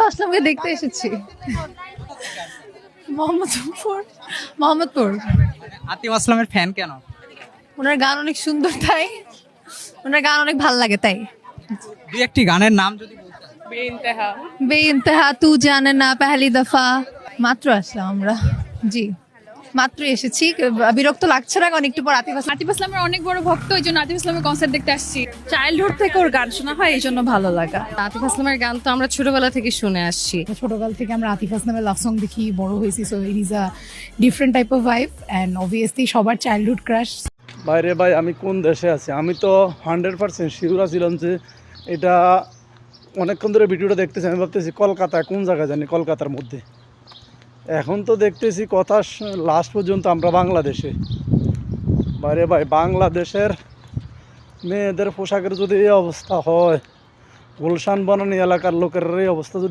আসলামকে দেখতে এসেছি। মোহাম্মদপুর। আতিফ আসলামের ফ্যান কেন? ওনার গান অনেক সুন্দর, তাই ওনার গান অনেক ভালো লাগে, তাই। দুই একটি গানের নাম যদি বলতেন। বেইন্তেহা, তু জানে না, পেহলি দফা। মাত্র আসলাম আমরা, জি মাত্র এসেছি। বিরক্ত লাগছে না, কারণ একটু পর আতিফ আসলামের অনেক বড় ভক্ত, এই জন্য আতিফ আসলামের কনসার্ট দেখতে আসছি। চাইল্ডহুড থেকে ওর গান শোনা হয়, এই জন্য ভালো লাগা। আতিফ আসলামের গান তো আমরা ছোটবেলা থেকে শুনে আসছি। ছোটকাল থেকে আমরা আতিফ আসলামের লাভ সং দেখি বড় হয়েছি, so it is a different type of vibe and obviously সবার চাইল্ডহুড ক্রাশ। বাইরে ভাই আমি কোন দেশে আছি, আমি তো 100% শিওর ছিলাম যে এটা অনেকক্ষণ ধরে ভিডিওটা দেখতেছি, আমি ভাবতেছি কলকাতা, কোন জায়গায় জানি কলকাতার মধ্যে। এখন তো দেখতেছি কথা লাস্ট পর্যন্ত আমরা বাংলাদেশে। বাইরে ভাই বাংলাদেশের মেয়েদের পোশাকের যদি এই অবস্থা হয়, গুলশান বনানী এলাকার লোকের এই অবস্থা যদি